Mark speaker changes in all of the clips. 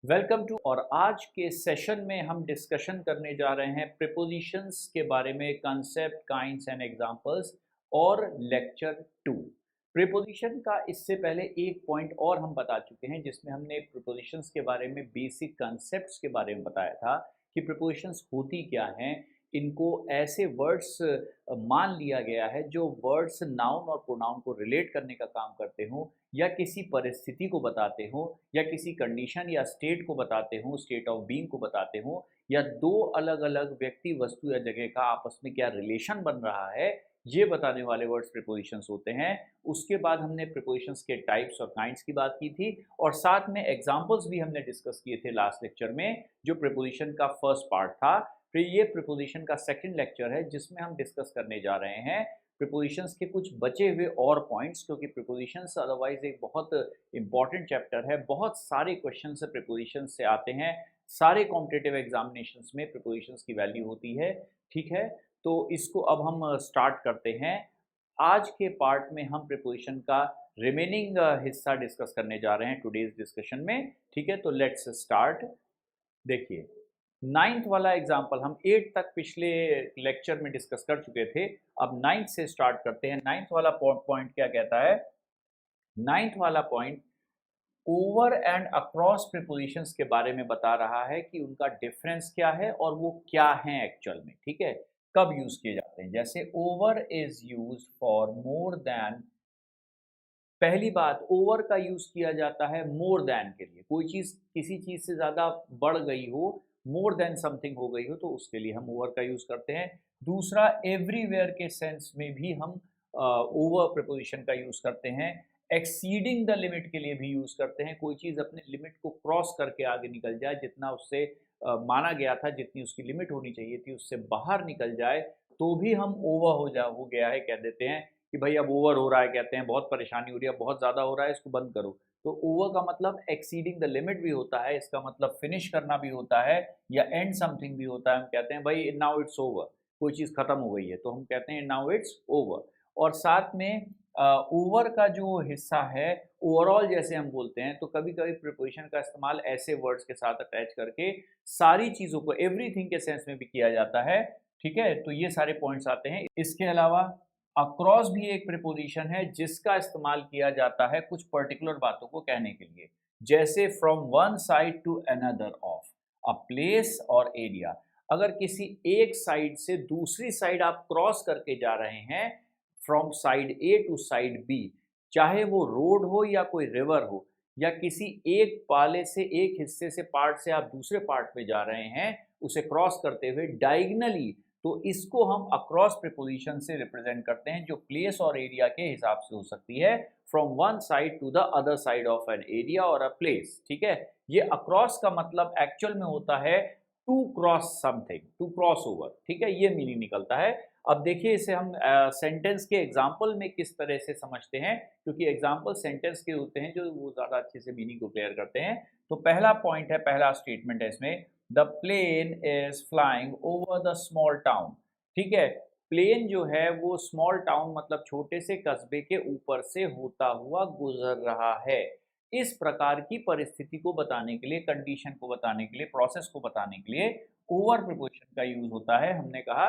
Speaker 1: Welcome to. और आज के सेशन में हम डिस्कशन करने जा रहे हैं प्रीपोजिशंस के बारे में, कंसेप्ट, काइंड्स एंड एग्जांपल्स और लेक्चर 2। प्रीपोजिशन का इससे पहले एक पॉइंट और हम बता चुके हैं जिसमें हमने प्रीपोजिशंस के बारे में बेसिक कंसेप्ट्स के बारे में बताया था कि प्रीपोजिशंस होती क्या हैं। इनको ऐसे वर्ड्स मान लिया गया है जो वर्ड्स नाउन और प्रोनाउन को रिलेट करने का काम करते हों, या किसी परिस्थिति को बताते हों, या किसी कंडीशन या स्टेट को बताते हों, स्टेट ऑफ बीइंग को बताते हों, या दो अलग अलग व्यक्ति, वस्तु या जगह का आपस में क्या रिलेशन बन रहा है, ये बताने वाले वर्ड्स प्रीपोजिशंस होते हैं। उसके बाद हमने प्रीपोजिशंस के टाइप्स और काइंड्स की बात की थी, और साथ में एग्जांपल्स भी हमने डिस्कस किए थे लास्ट लेक्चर में, जो प्रीपोजिशन का फर्स्ट पार्ट था। फिर ये प्रीपोजिशन का सेकंड लेक्चर है जिसमें हम डिस्कस करने जा रहे हैं प्रीपोजिशंस के कुछ बचे हुए और पॉइंट्स, क्योंकि प्रीपोजिशंस अदरवाइज एक बहुत इंपॉर्टेंट चैप्टर है। बहुत सारे क्वेश्चंस प्रीपोजिशंस से आते हैं, सारे कॉम्पिटिटिव एग्जामिनेशंस में प्रीपोजिशंस की वैल्यू होती है। ठीक है, तो इसको अब हम स्टार्ट करते हैं। आज के पार्ट में हम प्रीपोजिशन का रिमेनिंग हिस्सा डिस्कस करने जा रहे हैं टुडेज डिस्कशन में। ठीक है, तो लेट्स स्टार्ट। देखिए, नाइन्थ वाला एग्जाम्पल हम 8 तक पिछले लेक्चर में डिस्कस कर चुके थे। अब नाइन्थ से स्टार्ट करते हैं। नाइन्थ वाला पॉइंट क्या कहता है? नाइन्थ वाला point over and across prepositions के बारे में बता रहा है कि उनका डिफरेंस क्या है और वो क्या है एक्चुअल में। ठीक है, कब यूज किए जाते हैं। जैसे over is use for more than. पहली बात, ओवर का यूज किया जाता है मोर देन के लिए। कोई चीज किसी चीज से ज्यादा बढ़ गई हो, मोर देन समथिंग हो गई हो, तो उसके लिए हम ओवर का यूज करते हैं। दूसरा, एवरीवेयर के सेंस में भी हम ओवर प्रीपोजिशन का यूज करते हैं। एक्सीडिंग द लिमिट के लिए भी यूज करते हैं। कोई चीज अपने लिमिट को क्रॉस करके आगे निकल जाए, जितना उससे माना गया था, जितनी उसकी लिमिट होनी चाहिए थी, उससे बाहर निकल जाए, तो भी हम ओवर हो गया है कह देते हैं कि भाई अब ओवर हो रहा है। कहते हैं बहुत परेशानी हो रही है, बहुत ज़्यादा हो रहा है, इसको बंद करो। तो ओवर का मतलब एक्सीडिंग द लिमिट भी होता है, इसका मतलब फिनिश करना भी होता है, या एंड समथिंग भी होता है। हम कहते हैं भाई नाउ इट्स ओवर, कोई चीज़ खत्म हो गई है तो हम कहते हैं नाउ इट्स ओवर। और साथ में ओवर का जो हिस्सा है, ओवरऑल जैसे हम बोलते हैं, तो कभी कभी प्रीपोजिशन का इस्तेमाल ऐसे वर्ड्स के साथ अटैच करके सारी चीज़ों को, एवरीथिंग के सेंस में भी किया जाता है। ठीक है, तो ये सारे पॉइंट्स आते हैं। इसके अलावा अक्रॉस भी एक प्रीपोजिशन है जिसका इस्तेमाल किया जाता है कुछ पर्टिकुलर बातों को कहने के लिए, जैसे from one side to another of a place और एरिया। अगर किसी एक साइड से दूसरी साइड आप क्रॉस करके जा रहे हैं, from side A to side B, चाहे वो रोड हो या कोई रिवर हो, या किसी एक पाले से, एक हिस्से से, पार्ट से आप दूसरे पार्ट में जा रहे हैं, उसे क्रॉस करते हुए डायगनली, तो इसको हम अक्रॉस प्रीपोजिशन से रिप्रेजेंट करते हैं, जो प्लेस और एरिया के हिसाब से हो सकती है, from one side to the other side of an area और अ प्लेस। ठीक है, ये अक्रॉस का मतलब एक्चुअल में होता है to cross something, to cross over. ठीक है, ये मीनिंग निकलता है। अब देखिए, इसे हम सेंटेंस के एग्जाम्पल में किस तरह से समझते हैं, क्योंकि एग्जाम्पल सेंटेंस के होते हैं जो वो ज़्यादा अच्छे से मीनिंग को क्लियर करते हैं। तो पहला पॉइंट है, पहला स्टेटमेंट है इसमें, the plane is flying over the small town. ठीक है, प्लेन जो है वो स्मॉल टाउन मतलब छोटे से कस्बे के ऊपर से होता हुआ गुजर रहा है। इस प्रकार की परिस्थिति को बताने के लिए, कंडीशन को बताने के लिए, प्रोसेस को बताने के लिए ओवर प्रीपोजिशन का यूज होता है। हमने कहा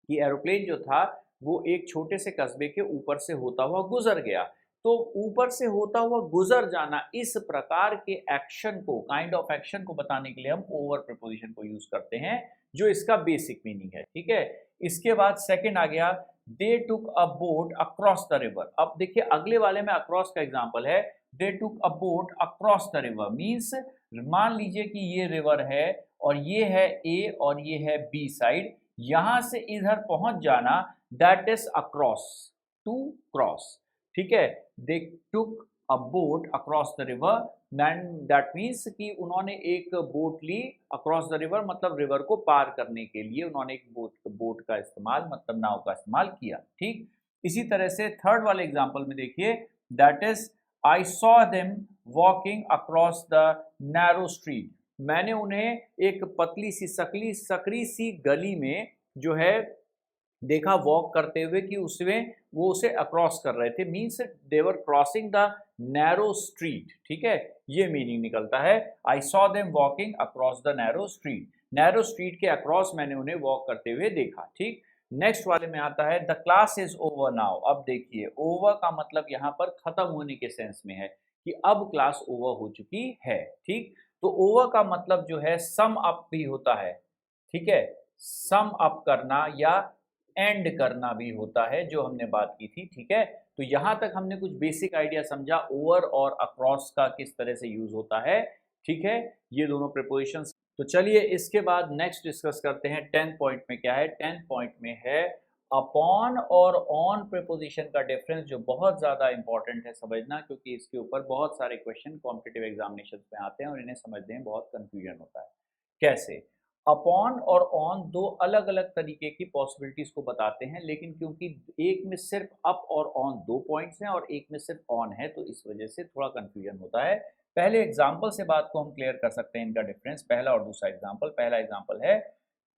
Speaker 1: कि एरोप्लेन जो था वो एक छोटे से कस्बे के ऊपर से होता हुआ गुजर गया। तो ऊपर से होता हुआ गुजर जाना, इस प्रकार के एक्शन को, काइंड ऑफ एक्शन को बताने के लिए हम ओवर प्रीपोजिशन को यूज करते हैं, जो इसका बेसिक मीनिंग है। ठीक है, इसके बाद सेकंड आ गया, they took a boat across the river. अब देखिए, अगले वाले में अक्रॉस का एग्जांपल है, they took a boat across the river means, मान लीजिए कि ये रिवर है और ये है ए और ये है बी साइड, यहां से इधर पहुंच जाना, that is across, to cross. ठीक है, they took a boat across the river, that means कि उन्होंने एक बोट ली अक्रॉस द रिवर, मतलब रिवर को पार करने के लिए उन्होंने एक बोट का इस्तेमाल, मतलब नाव का इस्तेमाल किया। ठीक, इसी तरह से थर्ड वाले एग्जांपल में देखिए, that is I saw them walking across the narrow street. मैंने उन्हें एक पतली सी सकरी सी गली में जो है देखा वॉक करते हुए, कि उसमें वो उसे अक्रॉस कर रहे थे, means they were crossing the narrow street, ठीक है, ये मीनिंग निकलता है। I saw them walking across the narrow street, narrow street के अक्रॉस मैंने उन्हें वॉक करते हुए देखा, ठीक। नेक्स्ट वाले में आता है the class is over now. अब देखिए ओवर का मतलब यहाँ पर खत्म होने के सेंस में है कि अब क्लास ओवर हो चुकी है, ठीक। तो ओवर का मतलब जो है सम अप भी होता है, ठीक है, सम अप करना या एंड करना भी होता है, जो हमने बात की थी, ठीक है। तो यहां तक हमने कुछ बेसिक आइडिया समझा ओवर और अक्रॉस का किस तरह से यूज होता है, ठीक है, ये दोनों प्रीपोजिशंस। तो चलिए इसके बाद नेक्स्ट डिस्कस करते हैं 10th पॉइंट में क्या है। 10th पॉइंट में है अपॉन और ऑन प्रीपोजिशन का डिफरेंस, जो बहुत ज़्यादा इंपॉर्टेंट है समझना, क्योंकि इसके ऊपर बहुत सारे क्वेश्चन कॉम्पिटिटिव एग्जामिनेशन में आते हैं और इन्हें समझने में बहुत कंफ्यूजन होता है। कैसे? अपॉन और ऑन दो अलग अलग तरीके की पॉसिबिलिटीज को बताते हैं, लेकिन क्योंकि एक में सिर्फ अप और ऑन दो पॉइंट्स हैं और एक में सिर्फ ऑन है, तो इस वजह से थोड़ा कंफ्यूजन होता है। पहले एग्जाम्पल से बात को हम क्लियर कर सकते हैं इनका डिफरेंस, पहला और दूसरा एग्जाम्पल। पहला एग्जाम्पल है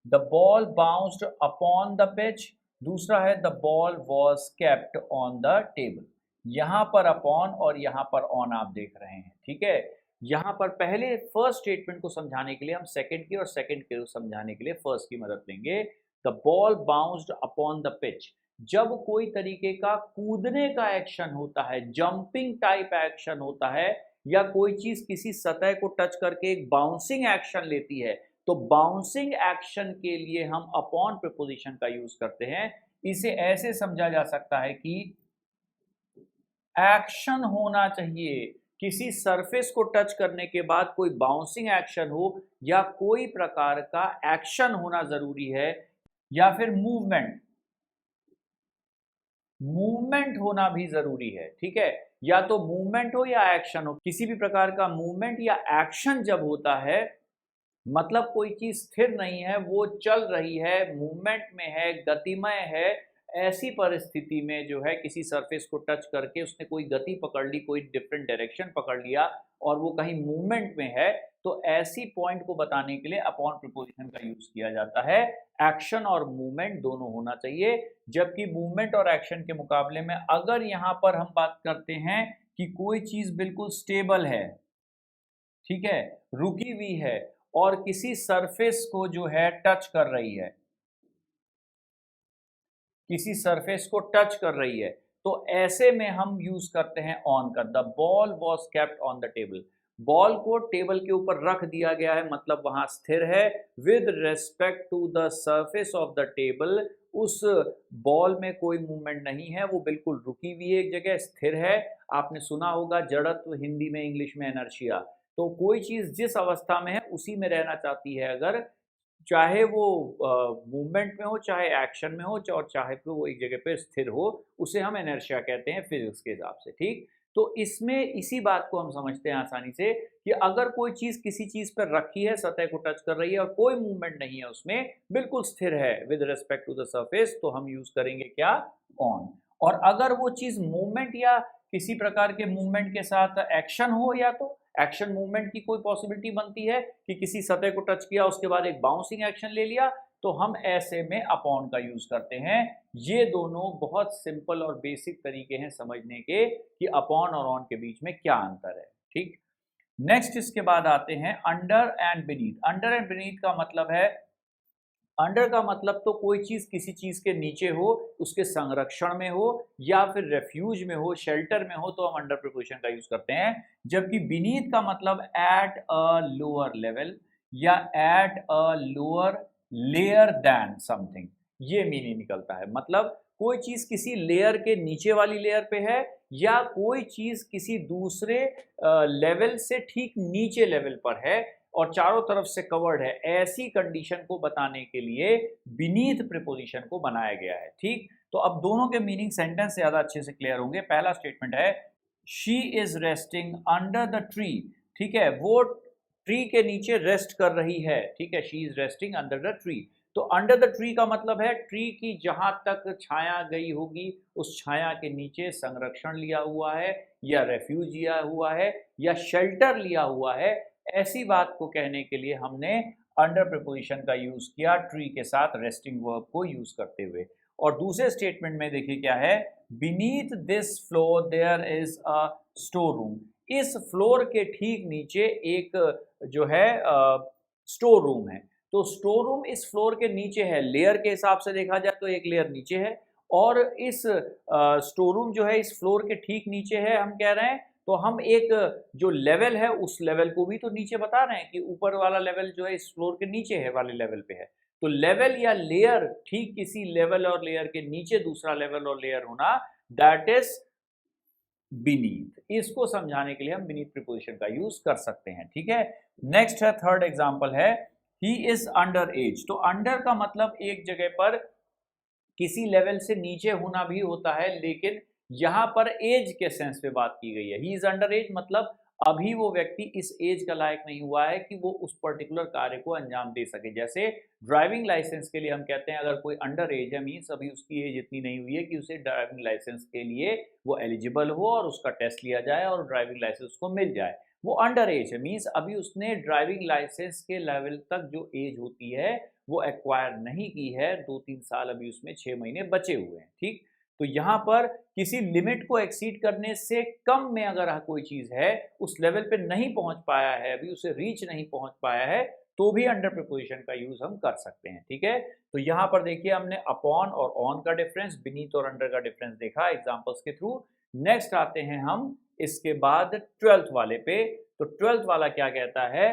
Speaker 1: the ball bounced upon the pitch, दूसरा है the ball was kept on the table. यहाँ पर अपॉन और यहाँ पर ऑन आप देख रहे हैं, ठीक है। यहाँ पर पहले फर्स्ट स्टेटमेंट को समझाने के लिए हम सेकंड की और सेकंड के समझाने के लिए फर्स्ट की मदद लेंगे। The ball bounced upon the pitch, जब कोई तरीके का कूदने का एक्शन होता है, जंपिंग टाइप एक्शन होता है, या कोई चीज किसी सतह को टच करके एक बाउंसिंग एक्शन लेती है, तो बाउंसिंग एक्शन के लिए हम अपॉन प्रीपोजिशन का यूज करते हैं। इसे ऐसे समझा जा सकता है कि एक्शन होना चाहिए, किसी सरफेस को टच करने के बाद कोई बाउंसिंग एक्शन हो या कोई प्रकार का एक्शन होना जरूरी है, या फिर मूवमेंट मूवमेंट होना भी जरूरी है, ठीक है। या तो मूवमेंट हो या एक्शन हो, किसी भी प्रकार का मूवमेंट या एक्शन जब होता है, मतलब कोई चीज स्थिर नहीं है, वो चल रही है, मूवमेंट में है, गतिमय है, ऐसी परिस्थिति में जो है किसी सरफेस को टच करके उसने कोई गति पकड़ ली, कोई डिफरेंट डायरेक्शन पकड़ लिया और वो कहीं मूवमेंट में है, तो ऐसी पॉइंट को बताने के लिए अपॉन प्रीपोजिशन का यूज किया जाता है। एक्शन और मूवमेंट दोनों होना चाहिए, जबकि मूवमेंट और एक्शन के मुकाबले में अगर यहाँ पर हम बात करते हैं कि कोई चीज बिल्कुल स्टेबल है, ठीक है, रुकी हुई है और किसी सरफेस को जो है टच कर रही है, किसी सरफेस को टच कर रही है, तो ऐसे में हम यूज करते हैं ऑन का। The ball was kept on the table, ball को टेबल के ऊपर रख दिया गया है, मतलब वहां स्थिर है। With respect to the surface of the table, उस बॉल में कोई मूवमेंट नहीं है, वो बिल्कुल रुकी हुई एक जगह स्थिर है। आपने सुना होगा जड़त्व, हिंदी में इंग्लिश में इनर्शिया। तो कोई चीज जिस अवस्था में है उसी में रहना चाहती है, अगर चाहे वो मूवमेंट में हो, चाहे एक्शन में हो, और चाहे फिर वो एक जगह पे स्थिर हो, उसे हम इनर्शिया कहते हैं फिजिक्स के हिसाब से, ठीक। तो इसमें इसी बात को हम समझते हैं आसानी से कि अगर कोई चीज किसी चीज पर रखी है, सतह को टच कर रही है और कोई मूवमेंट नहीं है उसमें, बिल्कुल स्थिर है with respect to the surface, तो हम यूज करेंगे क्या? ऑन। और अगर वो चीज मूवमेंट या किसी प्रकार के मूवमेंट के साथ एक्शन हो, या तो एक्शन मूवमेंट की कोई पॉसिबिलिटी बनती है कि किसी सतह को टच किया उसके बाद एक बाउंसिंग एक्शन ले लिया, तो हम ऐसे में अपॉन का यूज करते हैं। ये दोनों बहुत सिंपल और बेसिक तरीके हैं समझने के कि अपॉन और ऑन के बीच में क्या अंतर है, ठीक। नेक्स्ट इसके बाद आते हैं under and beneath. Under and beneath का मतलब है, अंडर का मतलब तो कोई चीज किसी चीज के नीचे हो, उसके संरक्षण में हो, या फिर रेफ्यूज में हो, शेल्टर में हो, तो हम अंडर प्रीपोजिशन का यूज करते हैं। जबकि बीनीथ का मतलब एट अ लोअर लेवल या at a lower layer then something, ये मीनिंग निकलता है। मतलब कोई चीज किसी लेयर के नीचे वाली लेयर पे है, या कोई चीज किसी दूसरे लेवल से ठीक नीचे लेवल पर है और चारों तरफ से कवर्ड है, ऐसी कंडीशन को बताने के लिए बीनीथ प्रीपोजिशन को बनाया गया है, ठीक। तो अब दोनों के मीनिंग सेंटेंस से ज्यादा अच्छे से क्लियर होंगे। पहला स्टेटमेंट है she is resting under the tree, ठीक है, वो ट्री के नीचे रेस्ट कर रही है, ठीक है, she is resting under the tree. तो अंडर द ट्री का मतलब है ट्री की जहां तक छाया गई होगी, उस छाया के नीचे संरक्षण लिया हुआ है, या रेफ्यूज लिया हुआ है, या शेल्टर लिया हुआ है। ऐसी बात को कहने के लिए हमने अंडर प्रीपोजिशन का यूज किया, ट्री के साथ रेस्टिंग वर्ब को यूज करते हुए। और दूसरे स्टेटमेंट में देखिए क्या है, beneath this floor there is a store room. इस फ्लोर के ठीक नीचे एक जो है स्टोर रूम है। तो स्टोर रूम इस फ्लोर के नीचे है, लेयर के हिसाब से देखा जाए तो एक लेयर नीचे है, और इस स्टोर रूम जो है इस फ्लोर के ठीक नीचे है, हम कह रहे हैं। तो हम एक जो लेवल है उस लेवल को भी तो नीचे बता रहे हैं कि ऊपर वाला लेवल जो है इस फ्लोर के नीचे है वाले लेवल पे है। तो लेवल या लेयर, ठीक किसी लेवल और लेयर के नीचे दूसरा लेवल और लेयर होना, दैट इज बीनीथ। इसको समझाने के लिए हम बीनीथ प्रीपोजिशन का यूज कर सकते हैं, ठीक है। नेक्स्ट है, थर्ड एग्जांपल है, ही इज अंडर एज। तो अंडर का मतलब एक जगह पर किसी लेवल से नीचे होना भी होता है, लेकिन यहां पर एज के सेंस पे बात की गई है। ही इज अंडर एज मतलब अभी वो व्यक्ति इस एज का लायक नहीं हुआ है कि वो उस पर्टिकुलर कार्य को अंजाम दे सके। जैसे ड्राइविंग लाइसेंस के लिए हम कहते हैं, अगर कोई अंडर एज है, मीन्स अभी उसकी एज इतनी नहीं हुई है कि उसे ड्राइविंग लाइसेंस के लिए वो एलिजिबल हो और उसका टेस्ट लिया जाए और ड्राइविंग लाइसेंस उसको मिल जाए, वो अंडर एज है। मीन्स अभी उसने ड्राइविंग लाइसेंस के लेवल तक जो एज होती है वो एक्वायर नहीं की है, 2-3 साल अभी उसमें 6 महीने बचे हुए हैं, ठीक। तो यहाँ पर किसी लिमिट को एक्सीड करने से कम में अगर कोई चीज है, उस लेवल पे नहीं पहुंच पाया है, अभी उसे रीच नहीं पहुंच पाया है, तो भी अंडर प्रीपोजिशन का यूज हम कर सकते हैं, ठीक है। तो यहाँ पर देखिए हमने अपॉन और ऑन का डिफरेंस, बीनीथ और अंडर का डिफरेंस देखा एग्जांपल्स के थ्रू। नेक्स्ट आते हैं हम इसके बाद 12th वाले पे। तो 12th वाला क्या कहता है,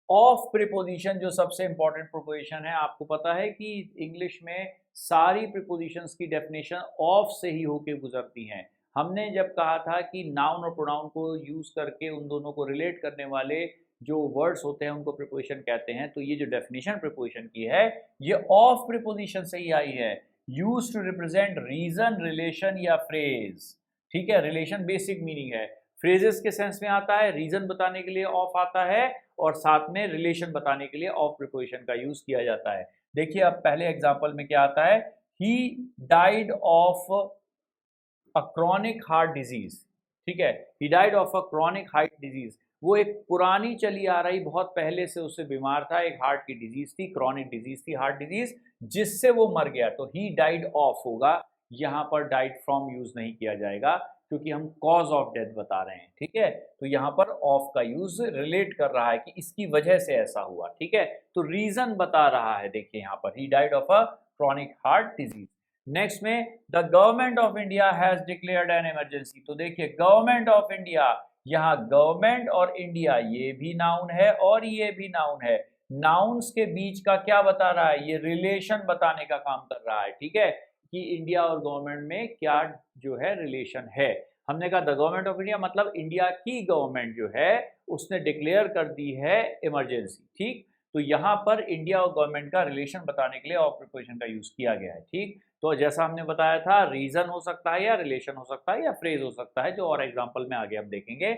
Speaker 1: ऑफ प्रीपोजिशन, जो सबसे इंपॉर्टेंट प्रीपोजिशन है। आपको पता है कि इंग्लिश में सारी प्रीपोजिशंस की डेफिनेशन ऑफ से ही होके गुजरती हैं। हमने जब कहा था कि नाउन और प्रोनाउन को यूज करके उन दोनों को रिलेट करने वाले जो वर्ड्स होते हैं उनको प्रीपोजिशन कहते हैं, तो ये जो डेफिनेशन प्रीपोजिशन की है ये ऑफ प्रीपोजिशन से ही आई है। Use to represent reason, relation या फ्रेज, ठीक है। रिलेशन बेसिक मीनिंग है, फ्रेजेस के सेंस में आता है, रीजन बताने के लिए ऑफ आता है, और साथ में रिलेशन बताने के लिए ऑफ प्रीपोजिशन का यूज किया जाता है। देखिए अब पहले एग्जांपल में क्या आता है, ही died of a chronic heart disease, ठीक है। ही died of a chronic heart disease, वो एक पुरानी चली आ रही, बहुत पहले से उससे बीमार था, एक हार्ट की डिजीज थी, क्रॉनिक डिजीज थी, हार्ट डिजीज, जिससे वो मर गया। तो ही डाइड ऑफ होगा, यहाँ पर डाइड फ्रॉम यूज नहीं किया जाएगा क्योंकि हम कॉज ऑफ डेथ बता रहे हैं, ठीक है। तो यहाँ पर ऑफ का यूज रिलेट कर रहा है कि इसकी वजह से ऐसा हुआ, ठीक है। तो रीजन बता रहा है, देखिए यहाँ पर he died of a chronic heart disease. Next में the government of India has declared an emergency. तो देखिए गवर्नमेंट ऑफ इंडिया, यहाँ गवर्नमेंट और इंडिया ये भी नाउन है और ये भी नाउन है। नाउन्स के बीच का क्या बता रहा है, ये रिलेशन बताने का काम कर रहा है, ठीक है, कि इंडिया और गवर्नमेंट में क्या जो है रिलेशन है। हमने कहा द गवर्नमेंट ऑफ इंडिया मतलब इंडिया की गवर्नमेंट जो है उसने डिक्लेयर कर दी है इमरजेंसी, ठीक। तो यहाँ पर इंडिया और गवर्नमेंट का रिलेशन बताने के लिए ऑफ प्रीपोजिशन का यूज किया गया है, ठीक। तो जैसा हमने बताया था, रीजन हो सकता है या रिलेशन हो सकता है या फ्रेज हो सकता है, जो और एग्जाम्पल में आगे हम देखेंगे।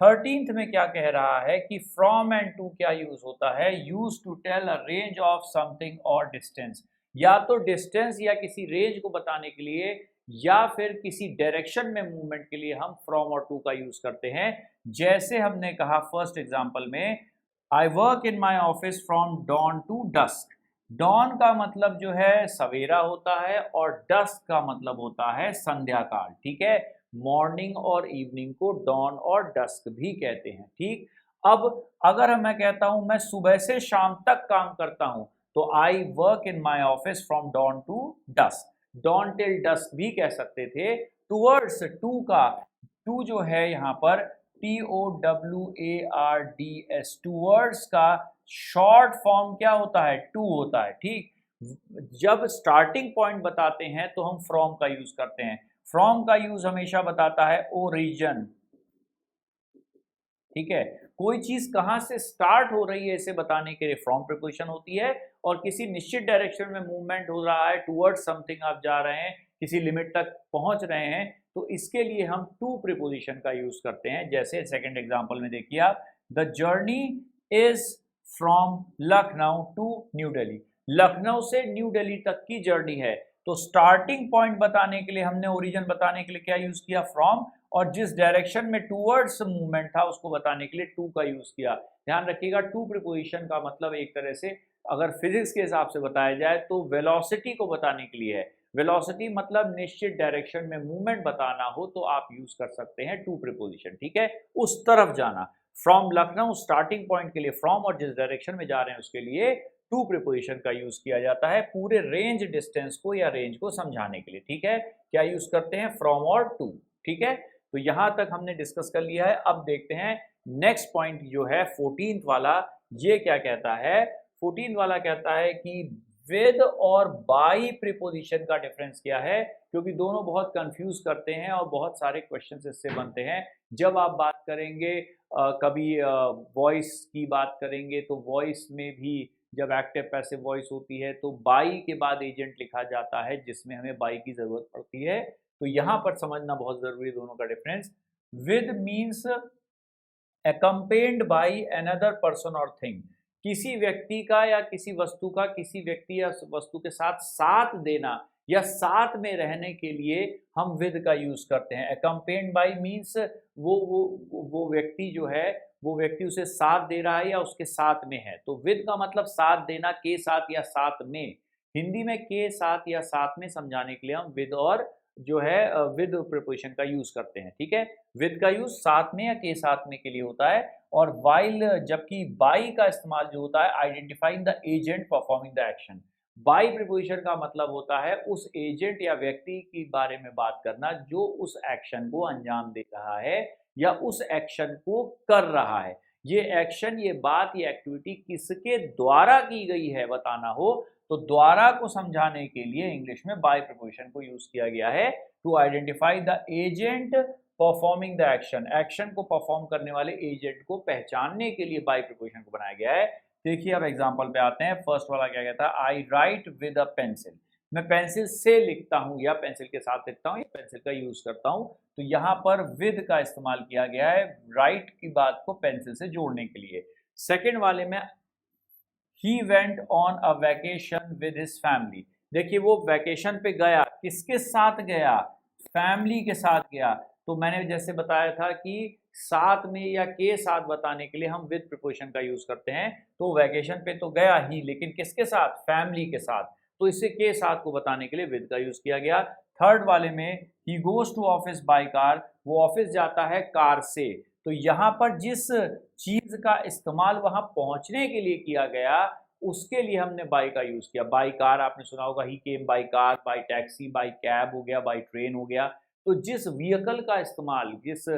Speaker 1: 13th में क्या कह रहा है कि फ्रॉम एंड टू क्या यूज होता है, use to tell a range of something और डिस्टेंस, या तो डिस्टेंस या किसी रेंज को बताने के लिए या फिर किसी डायरेक्शन में मूवमेंट के लिए हम फ्रॉम और टू का यूज करते हैं। जैसे हमने कहा फर्स्ट एग्जांपल में, I work in my office from dawn to dusk. Dawn का मतलब जो है सवेरा होता है और डस्क का मतलब होता है संध्या काल, ठीक है। मॉर्निंग और इवनिंग को डॉन और डस्क भी कहते हैं, ठीक। अब अगर मैं कहता हूं मैं सुबह से शाम तक काम करता हूं, तो I work in my office from dawn to dusk. Dawn till dusk भी कह सकते थे। टूवर्ड्स, टू का, टू जो है यहाँ पर TOWARDS, टूवर्ड्स का शॉर्ट फॉर्म क्या होता है, टू होता है, ठीक। जब स्टार्टिंग पॉइंट बताते हैं तो हम फ्रॉम का यूज करते हैं। फ्रॉम का यूज हमेशा बताता है ओरिजिन, ठीक है। कोई चीज कहां से स्टार्ट हो रही है इसे बताने के लिए फ्रॉम प्रीपोजिशन होती है, और किसी निश्चित डायरेक्शन में मूवमेंट हो रहा है, टुवर्ड्स समथिंग आप जा रहे हैं, किसी लिमिट तक पहुंच रहे हैं, तो इसके लिए हम टू प्रीपोजिशन का यूज करते हैं। जैसे सेकंड एग्जांपल में देखिए आप, the journey is from Lucknow to New Delhi. Lucknow से न्यू दिल्ली तक की जर्नी है, तो स्टार्टिंग पॉइंट बताने के लिए हमने ओरिजिन बताने के लिए क्या यूज किया, फ्रॉम, और जिस डायरेक्शन में टूवर्ड्स मूवमेंट था उसको बताने के लिए टू का यूज किया। ध्यान रखिएगा, टू प्रीपोजिशन का मतलब एक तरह से अगर फिजिक्स के हिसाब से बताया जाए तो वेलोसिटी को बताने के लिए है। वेलोसिटी मतलब निश्चित डायरेक्शन में मूवमेंट बताना हो तो आप यूज कर सकते हैं टू प्रीपोजिशन, ठीक है, उस तरफ जाना। फ्रॉम लखनऊ स्टार्टिंग पॉइंट के लिए फ्रॉम और जिस डायरेक्शन में जा रहे हैं उसके लिए टू प्रीपोजिशन का यूज किया जाता है पूरे रेंज डिस्टेंस को या रेंज को समझाने के लिए, ठीक है। क्या यूज करते हैं? फ्रॉम और टू, ठीक है। तो यहां तक हमने डिस्कस कर लिया है। अब देखते हैं नेक्स्ट पॉइंट जो है 14th वाला, ये क्या कहता है। 14th वाला कहता है कि विद और बाई प्रीपोजिशन का डिफरेंस क्या है, क्योंकि दोनों बहुत कंफ्यूज करते हैं और बहुत सारे क्वेश्चंस इससे बनते हैं। जब आप बात करेंगे कभी वॉइस की बात करेंगे तो वॉइस में भी जब एक्टिव पैसिव वॉइस होती है तो बाई के बाद एजेंट लिखा जाता है जिसमें हमें बाई की जरूरत पड़ती है। तो यहां पर समझना बहुत जरूरी है दोनों का difference. With means accompanied by another person or thing, किसी व्यक्ति का या किसी वस्तु का किसी व्यक्ति या वस्तु के साथ साथ देना या साथ में रहने के लिए हम विद का यूज करते हैं। accompanied by मीन्स वो व्यक्ति जो है वो व्यक्ति उसे साथ दे रहा है या उसके साथ में है। तो विद का मतलब साथ देना, के साथ या साथ में। हिंदी में के साथ या साथ में समझाने के लिए हम विद और जो है विद प्रीपोजिशन का यूज करते हैं, ठीक है। विद का यूज साथ में या के साथ में के लिए होता है। और वाइल, जबकि बाई का इस्तेमाल जो होता है identifying the agent performing the action. By preposition का मतलब होता है उस एजेंट या व्यक्ति के बारे में बात करना जो उस एक्शन को अंजाम दे रहा है या उस एक्शन को कर रहा है। ये एक्शन, ये बात, ये एक्टिविटी किसके द्वारा की गई है बताना हो तो द्वारा को समझाने के लिए इंग्लिश में बाय प्रीपोजिशन को यूज किया गया है to identify the agent performing the action. Action को परफॉर्म करने वाले एजेंट को पहचानने के लिए बाय प्रीपोजिशन को बनाया गया है। देखिए अब एग्जांपल पे आते हैं। फर्स्ट वाला क्या कहता है, आई राइट विद अ पेंसिल। मैं पेंसिल से लिखता हूं या पेंसिल के साथ लिखता हूं या पेंसिल का यूज करता हूं। तो यहाँ पर विद का इस्तेमाल किया गया है राइट की बात को पेंसिल से जोड़ने के लिए। सेकेंड वाले में He went on a vacation with his family। देखिए वो वैकेशन पे गया, किसके साथ गया? फैमिली के साथ गया। तो मैंने जैसे बताया था कि साथ में या के साथ बताने के लिए हम विद प्रीपोजिशन का यूज करते हैं। तो वैकेशन पे तो गया ही, लेकिन किसके साथ? फैमिली के साथ। तो इसे के साथ को बताने के लिए विद का यूज किया गया। थर्ड वाले में he goes to office by car, वो ऑफिस जाता है कार से। तो यहाँ पर जिस चीज का इस्तेमाल वहां पहुंचने के लिए किया गया उसके लिए हमने बाय का यूज किया। बाय कार आपने सुना होगा, he came by car, by taxi, by cab हो गया, बाय ट्रेन हो गया। तो जिस व्हीकल का इस्तेमाल, जिस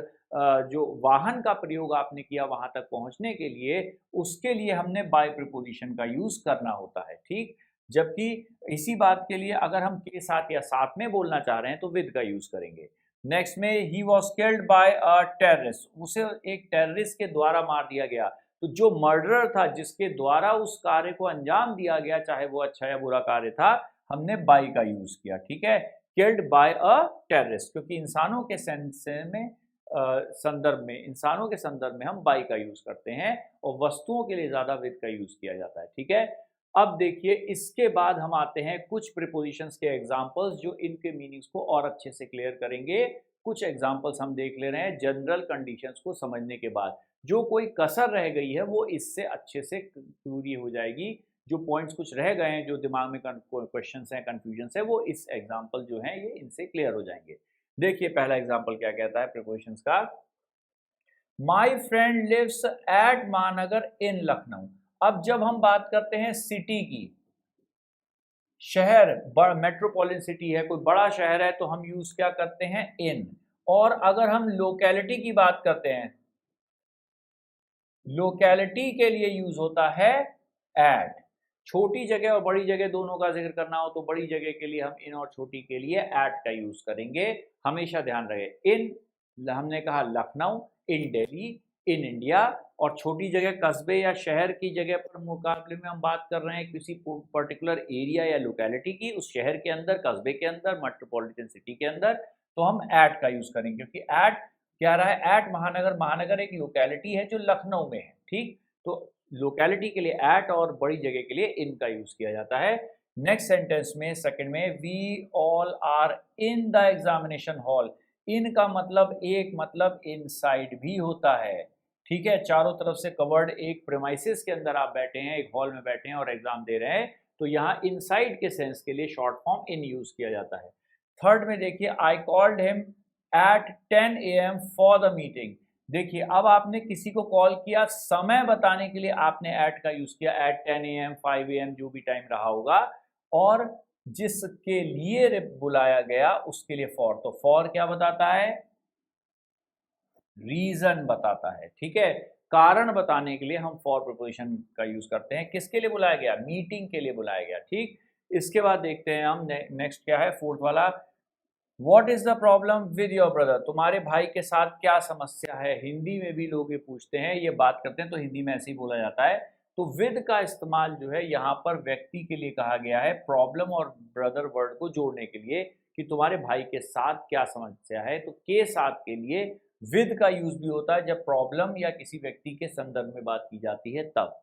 Speaker 1: जो वाहन का प्रयोग आपने किया वहां तक पहुंचने के लिए, उसके लिए हमने बाय प्रीपोजिशन का यूज करना होता है, ठीक। जबकि इसी बात के लिए अगर हम के साथ या साथ में बोलना चाह रहे हैं तो विद का यूज करेंगे। नेक्स्ट में he was killed by a terrorist, उसे एक टेररिस्ट के द्वारा मार दिया गया। तो जो मर्डरर था जिसके द्वारा उस कार्य को अंजाम दिया गया, चाहे वो अच्छा या बुरा कार्य था, हमने बाय का यूज किया, ठीक है। किल्ड बाय अ टेररिस्ट, क्योंकि इंसानों के सेंस में संदर्भ में, इंसानों के संदर्भ में हम बाय का यूज करते हैं और वस्तुओं के लिए ज्यादा विद का यूज किया जाता है, ठीक है। अब देखिए इसके बाद हम आते हैं कुछ प्रीपोजिशंस के एग्जांपल्स जो इनके मीनिंग्स को और अच्छे से क्लियर करेंगे। कुछ एग्जांपल्स हम देख ले रहे हैं जनरल कंडीशंस को समझने के बाद। जो कोई कसर रह गई है वो इससे अच्छे से पूरी हो जाएगी। जो पॉइंट्स कुछ रह गए हैं, जो दिमाग में क्वेश्चंस हैं, कंफ्यूजन है, वो इस एग्जाम्पल जो है ये इनसे क्लियर हो जाएंगे। देखिए पहला एग्जाम्पल क्या कहता है प्रीपोजिशंस का। माई फ्रेंड लिव्स एट महानगर इन लखनऊ। अब जब हम बात करते हैं सिटी की, शहर, बड़ा मेट्रोपॉलिटन सिटी है, कोई बड़ा शहर है, तो हम यूज क्या करते हैं? इन। और अगर हम लोकेलिटी की बात करते हैं, लोकेलिटी के लिए यूज होता है एट। छोटी जगह और बड़ी जगह दोनों का जिक्र करना हो तो बड़ी जगह के लिए हम इन और छोटी के लिए एट का यूज करेंगे। हमेशा ध्यान रहे, इन हमने कहा लखनऊ, इन दिल्ली, इन इंडिया। और छोटी जगह कस्बे या शहर की जगह पर मुकाबले में हम बात कर रहे हैं किसी पर्टिकुलर एरिया या लोकेलिटी की, उस शहर के अंदर, कस्बे के अंदर, मेट्रोपॉलिटन सिटी के अंदर, तो हम एट का यूज करेंगे। क्योंकि एट क्या रहा है? एट महानगर। महानगर एक लोकेलिटी है जो लखनऊ में है, ठीक। तो लोकेलिटी के लिए एट और बड़ी जगह के लिए इन का यूज किया जाता है। नेक्स्ट सेंटेंस में सेकंड में, we all are in the examination hall. In का मतलब एक मतलब इनसाइड भी होता है, ठीक है। चारों तरफ से कवर्ड एक प्रेमाइसिस के अंदर आप बैठे हैं, एक हॉल में बैठे हैं और एग्जाम दे रहे हैं, तो यहाँ इनसाइड के सेंस के लिए शॉर्ट फॉर्म इन यूज किया जाता है। थर्ड में देखिए, I called him at 10 AM for the meeting. देखिए अब आपने किसी को कॉल किया, समय बताने के लिए आपने एट का यूज किया, एट 10 AM 5 AM जो भी टाइम रहा होगा, और जिसके लिए बुलाया गया उसके लिए फॉर। तो फॉर क्या बताता है? रीजन बताता है, ठीक है। कारण बताने के लिए हम फॉर प्रीपोजिशन का यूज करते हैं। किसके लिए बुलाया गया? मीटिंग के लिए बुलाया गया, ठीक। इसके बाद देखते हैं हम नेक्स्ट क्या है, फोर्थ वाला, what is the problem with your brother? तुम्हारे भाई के साथ क्या समस्या है? हिंदी में भी लोग ये पूछते हैं, ये बात करते हैं तो हिंदी में ऐसे ही बोला जाता है। तो विद का इस्तेमाल जो है यहाँ पर व्यक्ति के लिए कहा गया है, प्रॉब्लम और ब्रदर वर्ड को जोड़ने के लिए, कि तुम्हारे भाई के साथ क्या समस्या है। तो के साथ के लिए विद का यूज भी होता है जब प्रॉब्लम या किसी व्यक्ति के संदर्भ में बात की जाती है तब।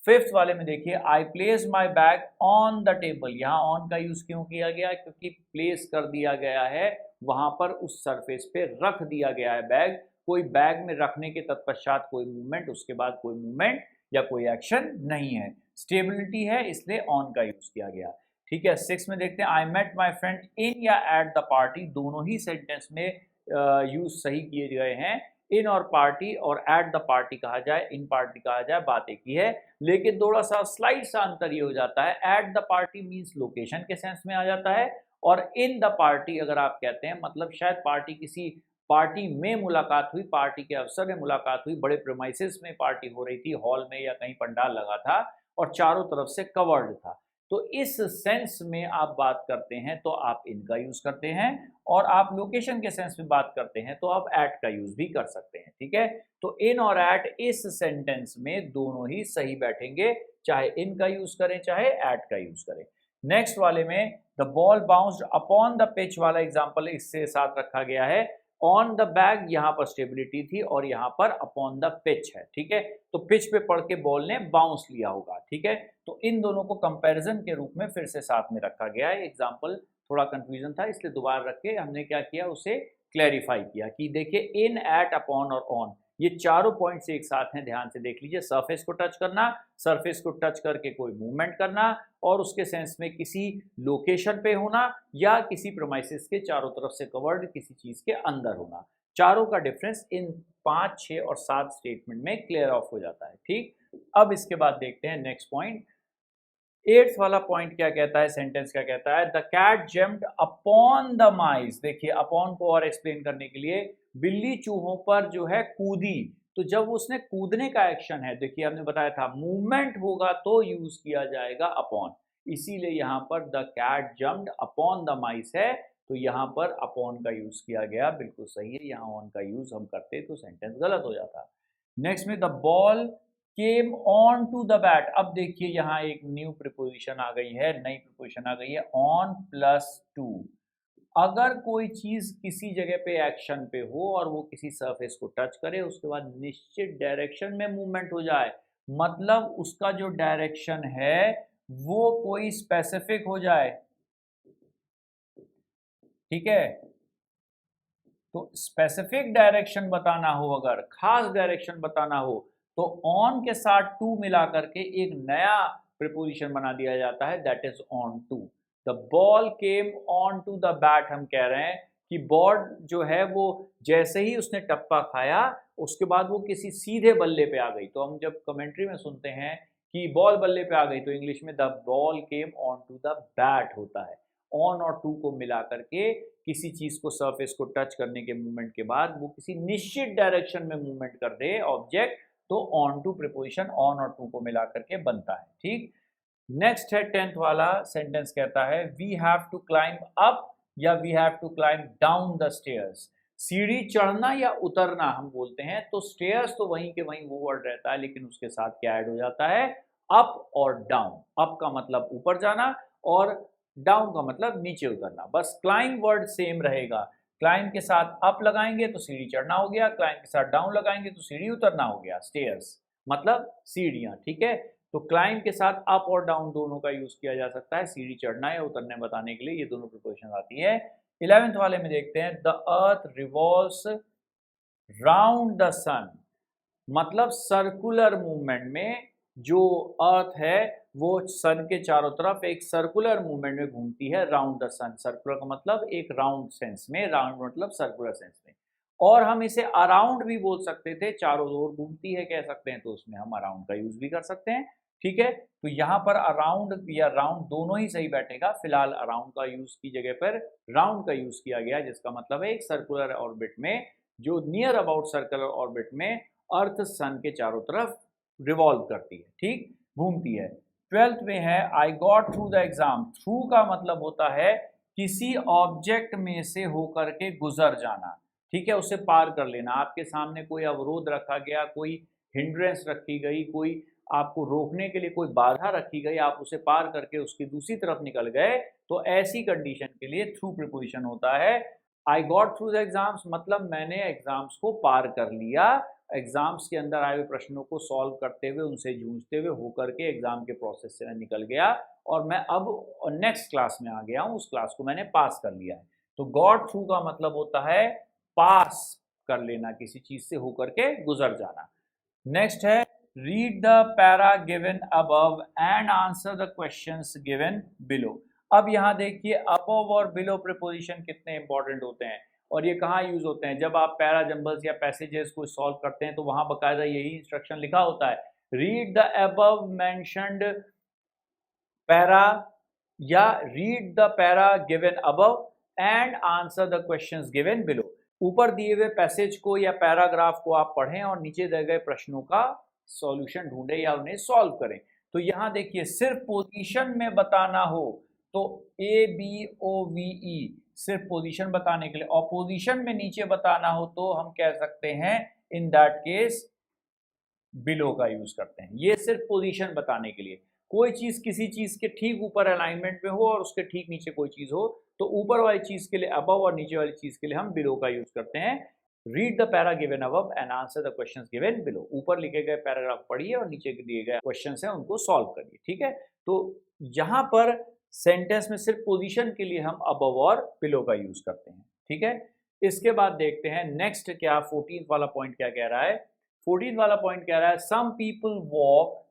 Speaker 1: फिफ्थ वाले में देखिए, I place my bag on the table. यहाँ ऑन का यूज क्यों किया गया? क्योंकि प्लेस कर दिया गया है, वहां पर उस सरफेस पे रख दिया गया है बैग। कोई बैग में रखने के तत्पश्चात कोई मूवमेंट, उसके बाद कोई मूवमेंट या कोई एक्शन नहीं है, स्टेबिलिटी है, इसलिए ऑन का यूज किया गया, ठीक है। सिक्स में देखते हैं, I met my friend in या एट द पार्टी। दोनों ही सेंटेंस में यूज सही किए गए हैं। इन और पार्टी और एट द पार्टी कहा जाए, इन पार्टी कहा जाए, बात एक ही है, लेकिन थोड़ा सा स्लाइड सा अंतर ये हो जाता है। At the party means location के सेंस में आ जाता है, और इन द पार्टी अगर आप कहते हैं मतलब शायद पार्टी, किसी पार्टी में मुलाकात हुई, पार्टी के अवसर में मुलाकात हुई, बड़े प्रेमाइसेस में पार्टी हो रही थी, हॉल में या कहीं पंडाल लगा था और चारों तरफ से कवर्ड था। तो इस सेंस में आप बात करते हैं तो आप इनका यूज करते हैं, और आप लोकेशन के सेंस में बात करते हैं तो आप एट का यूज भी कर सकते हैं, ठीक है। तो इन और एट इस सेंटेंस में दोनों ही सही बैठेंगे, चाहे इन का यूज करें चाहे एट का यूज करें। नेक्स्ट वाले में the ball bounced upon the pitch वाला एग्जांपल इससे साथ रखा गया है। ऑन द बैग यहाँ पर स्टेबिलिटी थी और यहाँ पर अपॉन द पिच है, ठीक है। तो पिच पे पड़ के बॉल ने बाउंस लिया होगा, ठीक है। तो इन दोनों को कंपैरिजन के रूप में फिर से साथ में रखा गया है। एग्जांपल थोड़ा कंफ्यूजन था इसलिए दोबारा रख के हमने क्या किया, उसे क्लैरिफाई किया कि देखिए इन, एट, अपॉन और ऑन, ये चारों पॉइंट्स एक साथ हैं, ध्यान से देख लीजिए। सरफेस को टच करना, सरफेस को टच करके कोई मूवमेंट करना, और उसके सेंस में किसी लोकेशन पे होना या किसी प्रेमाइसिस के चारों तरफ से कवर्ड किसी चीज के अंदर होना। चारों का डिफरेंस इन 5, 6 और 7 स्टेटमेंट में क्लियर ऑफ हो जाता है, ठीक। अब इसके बाद देखते हैं नेक्स्ट पॉइंट। एट्थ वाला पॉइंट क्या कहता है, सेंटेंस क्या कहता है, the cat jumped upon the mice. देखिए अपॉन को और एक्सप्लेन करने के लिए, बिल्ली चूहों पर जो है कूदी, तो जब उसने कूदने का एक्शन है, देखिए हमने बताया था मूवमेंट होगा तो यूज किया जाएगा अपॉन, इसीलिए यहाँ पर the cat jumped upon the mice है, तो यहाँ पर अपॉन का यूज किया गया, बिल्कुल सही है। यहाँ ऑन का यूज हम करते तो सेंटेंस गलत हो जाता। नेक्स्ट में the ball came on to the bat. अब देखिए यहाँ एक न्यू प्रीपोजिशन आ गई है, नई प्रीपोजिशन आ गई है, ऑन प्लस टू। अगर कोई चीज किसी जगह पे एक्शन पे हो और वो किसी सरफेस को टच करे, उसके बाद निश्चित डायरेक्शन में मूवमेंट हो जाए, मतलब उसका जो डायरेक्शन है वो कोई स्पेसिफिक हो जाए, ठीक है। तो स्पेसिफिक डायरेक्शन बताना हो, अगर खास डायरेक्शन बताना हो, तो ऑन के साथ टू मिला करके एक नया प्रीपोजिशन बना दिया जाता है, that is on to. The ball came on to the bat, हम कह रहे हैं कि बॉल जो है वो जैसे ही उसने टप्पा खाया उसके बाद वो किसी सीधे बल्ले पे आ गई। तो हम जब कमेंट्री में सुनते हैं कि बॉल बल्ले पे आ गई, तो इंग्लिश में the ball came on to the bat होता है। ऑन और टू को मिला करके किसी चीज को, सरफेस को टच करने के मूवमेंट के बाद वो किसी निश्चित डायरेक्शन में मूवमेंट कर दे ऑब्जेक्ट, तो ऑन टू प्रीपोजिशन ऑन और टू को मिला करके बनता है, ठीक। नेक्स्ट है 10th वाला सेंटेंस, कहता है we have to climb up या we have to climb down the stairs. सीढ़ी चढ़ना या उतरना हम बोलते हैं, तो स्टेयर्स तो वहीं के वहीं वो वर्ड रहता है, लेकिन उसके साथ क्या ऐड हो जाता है, अप और डाउन। अप का मतलब ऊपर जाना और डाउन का मतलब नीचे उतरना, बस क्लाइंब वर्ड सेम रहेगा। क्लाइंब के साथ अप लगाएंगे तो सीढ़ी चढ़ना हो गया, क्लाइंब के साथ डाउन लगाएंगे तो सीढ़ी उतरना हो गया, स्टेयर्स मतलब सीढ़ियां, ठीक है। तो क्लाइंब के साथ अप और डाउन दोनों का यूज किया जा सकता है, सीढ़ी चढ़ना या उतरने बताने के लिए ये दोनों प्रिपोजिशन आती है। 11th वाले में देखते हैं, the earth revolves round the sun, मतलब सर्कुलर मूवमेंट में जो अर्थ है वो सन के चारों तरफ एक सर्कुलर मूवमेंट में घूमती है राउंड द सन। सर्कुलर का मतलब एक राउंड सेंस में, राउंड मतलब सर्कुलर सेंस में। और हम इसे अराउंड भी बोल सकते थे, चारों ओर घूमती है कह सकते हैं, तो उसमें हम अराउंड का यूज भी कर सकते हैं। ठीक है, तो यहाँ पर अराउंड या राउंड दोनों ही सही बैठेगा। फिलहाल अराउंड का यूज की जगह पर राउंड का यूज किया गया, जिसका मतलब है एक सर्कुलर ऑर्बिट में, जो नियर अबाउट सर्कुलर ऑर्बिट में अर्थ सन के चारों तरफ रिवॉल्व करती है, ठीक, घूमती है। 12th में है I got through the exam. Through का मतलब होता है किसी ऑब्जेक्ट में से होकर के गुजर जाना, ठीक है, उसे पार कर लेना। आपके सामने कोई अवरोध रखा गया, कोई हिंड्रेंस रखी गई, कोई आपको रोकने के लिए कोई बाधा रखी गई, आप उसे पार करके उसकी दूसरी तरफ निकल गए, तो ऐसी कंडीशन के लिए थ्रू प्रीपोजिशन होता है। I got through the exams मतलब मैंने एग्जाम्स को पार कर लिया, एग्जाम्स के अंदर आए हुए प्रश्नों को सॉल्व करते हुए, उनसे जूझते हुए होकर के एग्जाम के प्रोसेस से मैं निकल गया और मैं अब नेक्स्ट क्लास में आ गया हूँ, उस क्लास को मैंने पास कर लिया है। तो गॉट थ्रू का मतलब होता है पास कर लेना, किसी चीज से होकर के गुजर जाना। नेक्स्ट है read the para given above and answer the questions given below. अब यहाँ देखिए अबव और बिलो प्रीपोजिशन कितने इंपॉर्टेंट होते हैं और ये कहाँ यूज होते हैं। जब आप पैरा जंबल्स या पैसेजेस को सॉल्व करते हैं तो वहां बकायदा यही इंस्ट्रक्शन लिखा होता है, read the above mentioned para या read the para given above and answer the questions given below. ऊपर दिए हुए पैसेज को या पैराग्राफ को आप पढ़ें और नीचे दिए गए प्रश्नों का सॉल्यूशन ढूंढें या उन्हें सॉल्व करें। तो यहाँ देखिए सिर्फ पोजीशन में बताना हो तो ABOVE सिर्फ पोजीशन बताने के लिए, और पोजीशन में नीचे बताना हो तो हम कह सकते हैं इन दैट केस बिलो का यूज करते हैं। ये सिर्फ पोजीशन बताने के लिए, कोई चीज किसी चीज के ठीक ऊपर अलाइनमेंट में हो और उसके ठीक नीचे कोई चीज हो तो ऊपर वाली चीज के लिए अबव और नीचे वाली चीज के लिए हम बिलो का यूज करते हैं। Read the para given above and answer the questions given below. ऊपर लिखे गए पैराग्राफ पढ़िए और नीचे दिए गए क्वेश्चंस हैं उनको सॉल्व करिए, ठीक है। तो यहाँ पर सेंटेंस में सिर्फ पोजीशन के लिए हम अबव और बिलो का यूज करते हैं, ठीक है। इसके बाद देखते हैं नेक्स्ट क्या 14th वाला पॉइंट क्या कह रहा है। 14th वाला पॉइंट कह रहा है some people walk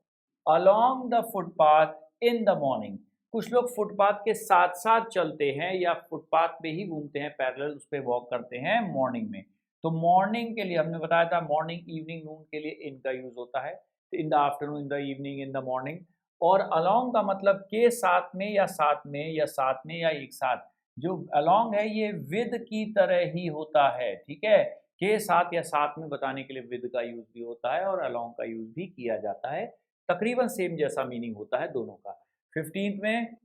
Speaker 1: along the footpath in the morning. कुछ लोग फुटपाथ के साथ साथ चलते हैं या फुटपाथ पे ही घूमते हैं, पैरेलल उस पे वॉक करते हैं मॉर्निंग में। तो मॉर्निंग के लिए हमने बताया था मॉर्निंग इवनिंग नून के लिए इन का यूज होता है, in the afternoon, in the evening, in the morning. और अलोंग का मतलब के साथ में या साथ में या साथ में या एक साथ। जो अलोंग है ये विद की तरह ही होता है, ठीक है। के साथ या साथ में बताने के लिए विद का यूज भी होता है और अलोंग का यूज भी किया जाता है, तकरीबन सेम जैसा मीनिंग होता है दोनों का। 15th में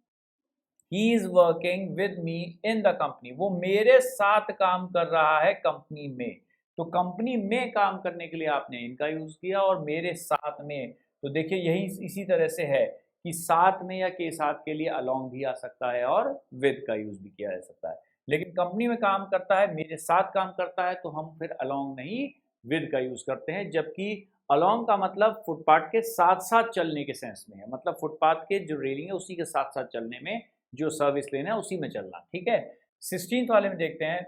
Speaker 1: he is working with me in the company, वो मेरे साथ काम कर रहा है कंपनी में। तो कंपनी में काम करने के लिए आपने इनका यूज किया और मेरे साथ में, तो देखिए यही इसी तरह से है कि साथ में या के साथ के लिए अलोंग भी आ सकता है और विद का यूज भी किया जा सकता है। लेकिन कंपनी में काम करता है, मेरे साथ काम करता है, तो हम फिर अलोंग नहीं विद का यूज करते हैं। जबकि अलोंग का मतलब फुटपाथ के साथ साथ चलने के सेंस में है, मतलब फुटपाथ के जो रेलिंग है उसी के साथ साथ चलने में, जो सर्विस लेना है उसी में चलना, ठीक है। 16th वाले में देखते हैं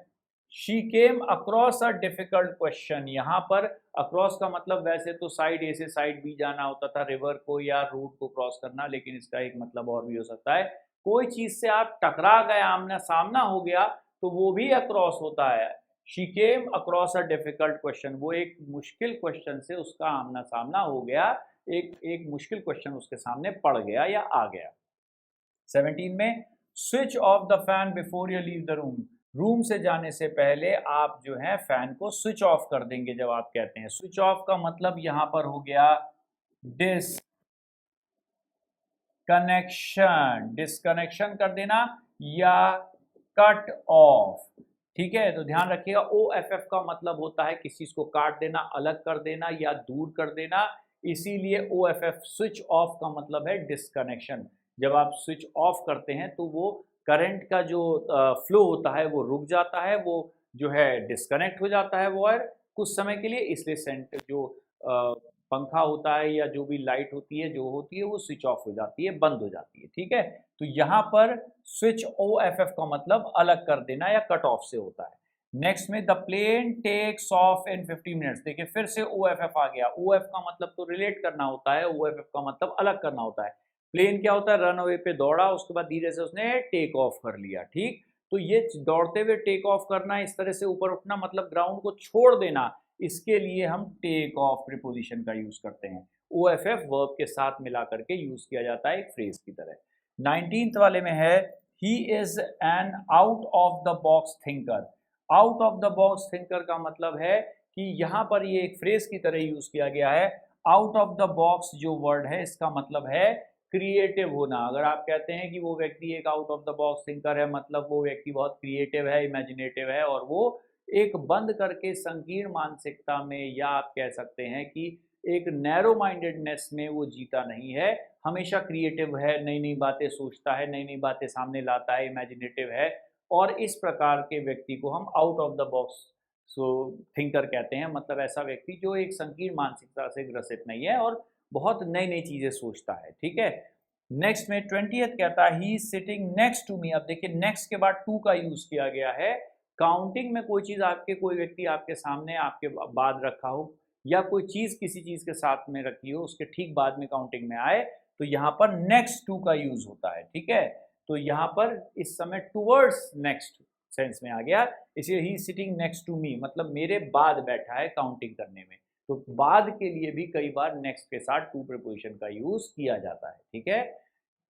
Speaker 1: she came across a difficult question. यहाँ पर अक्रॉस का मतलब वैसे तो साइड ए से साइड बी जाना होता था, रिवर को या रोड को क्रॉस करना, लेकिन इसका एक मतलब और भी हो सकता है कोई चीज से आप टकरा गए, आमना सामना हो गया, तो वो भी अक्रॉस होता है। She came across a difficult question, वो एक मुश्किल क्वेश्चन से उसका आमना सामना हो गया, एक मुश्किल क्वेश्चन उसके सामने पड़ गया या आ गया। 17 में switch off the fan before you leave the room, room से जाने से पहले आप जो है फैन को स्विच ऑफ कर देंगे। जब आप कहते हैं स्विच ऑफ का मतलब यहां पर हो गया डिस्कनेक्शन, डिस्कनेक्शन कर देना या कट ऑफ, ठीक है। तो ध्यान रखिएगा OFF का मतलब होता है किसी चीज को काट देना, अलग कर देना या दूर कर देना, इसीलिए OFF स्विच ऑफ का मतलब है डिस्कनेक्शन। जब आप स्विच ऑफ करते हैं तो वो करंट का जो फ्लो होता है वो रुक जाता है, वो जो है डिस्कनेक्ट हो जाता है वायर कुछ समय के लिए, इसलिए सेंटर जो पंखा होता है या जो भी लाइट होती है जो होती है वो स्विच ऑफ हो जाती है, बंद हो जाती है, ठीक है। तो यहाँ पर स्विच OFF का मतलब अलग कर देना या कट ऑफ से होता है। नेक्स्ट में the plane takes off in 50 minutes. देखिए फिर से OFF आ गया। OF का मतलब तो रिलेट करना होता है, OFF का मतलब अलग करना होता है। प्लेन क्या होता है, रन अवे पे दौड़ा, उसके बाद धीरे से उसने टेक ऑफ कर लिया। ठीक, तो ये दौड़ते हुए टेक ऑफ करना, इस तरह से ऊपर उठना, मतलब ग्राउंड को छोड़ देना, इसके लिए हम टेक ऑफ प्रीपोजिशन का यूज करते हैं। OFF वर्ब के साथ मिला करके यूज किया जाता है एक फ्रेज की तरह। 19th वाले में है he is an out of the box thinker. Out of the box thinker का मतलब है कि यहाँ पर ये एक फ्रेज की तरह यूज किया गया है। आउट ऑफ द बॉक्स जो वर्ड है इसका मतलब है क्रिएटिव होना। अगर आप कहते हैं कि वो व्यक्ति एक out of the box thinker है, मतलब वो व्यक्ति बहुत क्रिएटिव है, इमेजिनेटिव है, और वो एक बंद करके संकीर्ण मानसिकता में, या आप कह सकते हैं कि एक नैरो माइंडेडनेस में वो जीता नहीं है, हमेशा क्रिएटिव है, नई नई बातें सोचता है, नई नई बातें सामने लाता है, इमेजिनेटिव है, और इस प्रकार के व्यक्ति को हम out of the box so thinker कहते हैं। मतलब ऐसा व्यक्ति जो एक संकीर्ण मानसिकता से ग्रसित नहीं है और बहुत नई नई चीजें सोचता है। ठीक है, नेक्स्ट में 20th कहता है ही सिटिंग नेक्स्ट टू मी। अब देखिए नेक्स्ट के बाद टू का यूज किया गया है। काउंटिंग में कोई चीज आपके, कोई व्यक्ति आपके सामने आपके बाद रखा हो, या कोई चीज किसी चीज के साथ में रखी हो, उसके ठीक बाद में काउंटिंग में आए, तो यहाँ पर नेक्स्ट टू का यूज होता है। ठीक है, तो यहाँ पर इस समय टूवर्ड्स नेक्स्ट सेंस में आ गया, इसलिए ही सिटिंग नेक्स्ट टू मी, मतलब मेरे बाद बैठा है काउंटिंग करने में। तो बाद के लिए भी कई बार नेक्स्ट के साथ टू प्रीपोजिशन का यूज किया जाता है। ठीक है,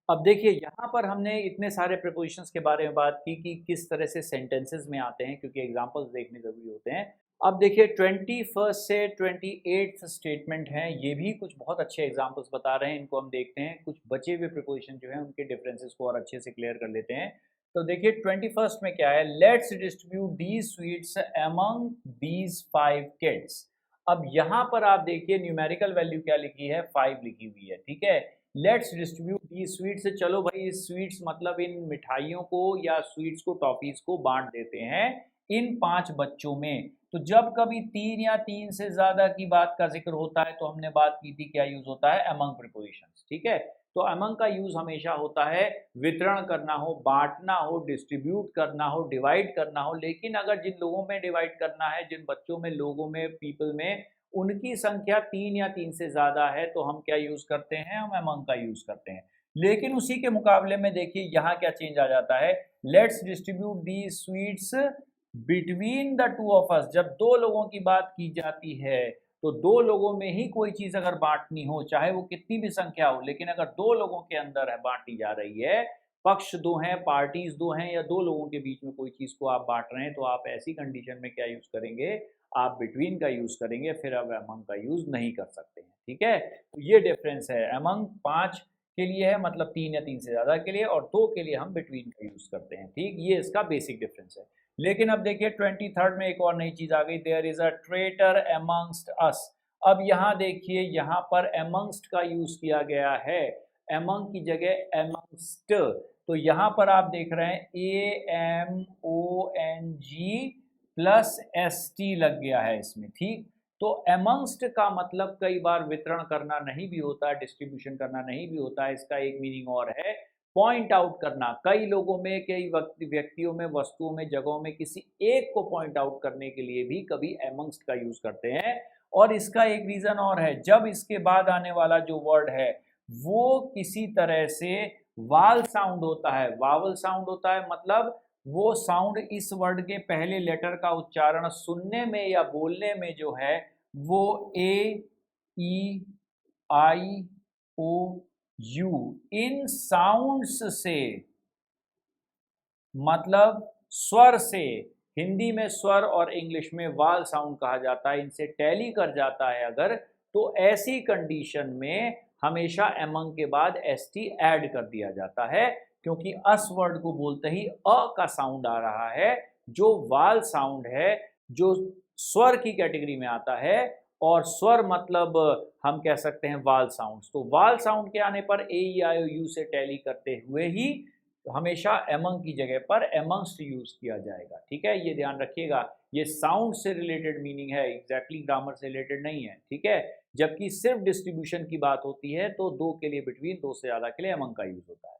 Speaker 1: अब देखिए यहाँ पर हमने इतने सारे प्रीपोजिशंस के बारे में बात की कि किस तरह से सेंटेंसेस में आते हैं, क्योंकि एग्जांपल्स देखने जरूरी होते हैं। अब देखिए 21st से 28th स्टेटमेंट हैं, ये भी कुछ बहुत अच्छे एग्जांपल्स बता रहे हैं, इनको हम देखते हैं। कुछ बचे हुए प्रीपोजिशन जो हैं उनके डिफरेंसेस को और अच्छे से क्लियर कर लेते हैं। तो देखिए 21st में क्या है, let's distribute these sweets among these 5 kids. अब यहाँ पर आप देखिए न्यूमेरिकल वैल्यू क्या लिखी है, 5 लिखी हुई है। ठीक है, लेट्स डिस्ट्रीब्यूट दी स्वीट्स, चलो भाई स्वीट्स मतलब इन मिठाइयों को या स्वीट्स को, टॉफीज को बांट देते हैं इन 5 बच्चों में। तो जब कभी 3 या 3 से ज्यादा की बात का जिक्र होता है तो हमने बात की थी क्या यूज होता है, अमंग प्रीपोजिशंस। ठीक है, तो अमंग का यूज हमेशा होता है वितरण करना हो, बांटना हो, डिस्ट्रीब्यूट करना हो, डिवाइड करना हो। लेकिन अगर जिन लोगों में डिवाइड करना है, जिन बच्चों में, लोगों में, पीपल में, उनकी संख्या 3 या 3 से ज्यादा है, तो हम क्या यूज करते हैं, हम अमंग का यूज करते हैं। लेकिन उसी के मुकाबले में देखिए यहाँ क्या चेंज आ जाता है, let's distribute the sweets between the two of us. जब दो लोगों की बात की जाती है, तो दो लोगों में ही कोई चीज अगर बांटनी हो, चाहे वो कितनी भी संख्या हो, लेकिन अगर दो लोगों के अंदर है बांटी जा रही है, पक्ष दो हैं, पार्टीज दो हैं, या दो लोगों के बीच में कोई चीज को आप बांट रहे हैं, तो आप ऐसी कंडीशन में क्या यूज करेंगे, आप बिटवीन का यूज करेंगे, फिर अब अमंग का यूज नहीं कर सकते हैं। ठीक है, तो ये डिफरेंस है। अमंग 5 के लिए है, मतलब 3 या 3 से ज्यादा के लिए, और 2 के लिए हम बिटवीन का यूज करते हैं। ठीक, ये इसका बेसिक डिफरेंस है। लेकिन अब देखिए 23rd में एक और नई चीज आ गई, there is a traitor amongst us. अब यहाँ देखिए यहाँ पर अमंगस्ट का यूज किया गया है, अमंग की जगह अमंगस्ट। तो यहाँ पर आप देख रहे हैं AMONG प्लस ST लग गया है इसमें। ठीक, तो अमंगस्ट का मतलब कई बार वितरण करना नहीं भी होता, डिस्ट्रीब्यूशन करना नहीं भी होता है। इसका एक मीनिंग और है, पॉइंट आउट करना। कई लोगों में, कई व्यक्तियों में, वस्तुओं में, जगहों में किसी एक को पॉइंट आउट करने के लिए भी कभी अमंगस्ट का यूज करते हैं। और इसका एक रीजन और है, जब इसके बाद आने वाला जो वर्ड है वो किसी तरह से वाल साउंड होता है, वावल साउंड होता है, मतलब वो साउंड इस वर्ड के पहले लेटर का उच्चारण सुनने में या बोलने में जो है वो AEIOU इन साउंड्स से, मतलब स्वर से, हिंदी में स्वर और इंग्लिश में वाल साउंड कहा जाता है, इनसे टैली कर जाता है अगर, तो ऐसी कंडीशन में हमेशा अमंग के बाद ST ऐड कर दिया जाता है, क्योंकि अस वर्ड को बोलते ही अ का साउंड आ रहा है, जो वाल साउंड है, जो स्वर की कैटेगरी में आता है। और स्वर मतलब हम कह सकते हैं वाल साउंड्स। तो वाल साउंड के आने पर AEIOU से टैली करते हुए ही हमेशा अमंग की जगह पर अमंगस्ट यूज किया जाएगा। ठीक है, ये ध्यान रखिएगा, ये साउंड से रिलेटेड मीनिंग है, एग्जैक्टली ग्रामर से रिलेटेड नहीं है। ठीक है, जबकि सिर्फ डिस्ट्रीब्यूशन की बात होती है तो 2 के लिए बिटवीन, 2 से ज्यादा के लिए अमंग का यूज होता है।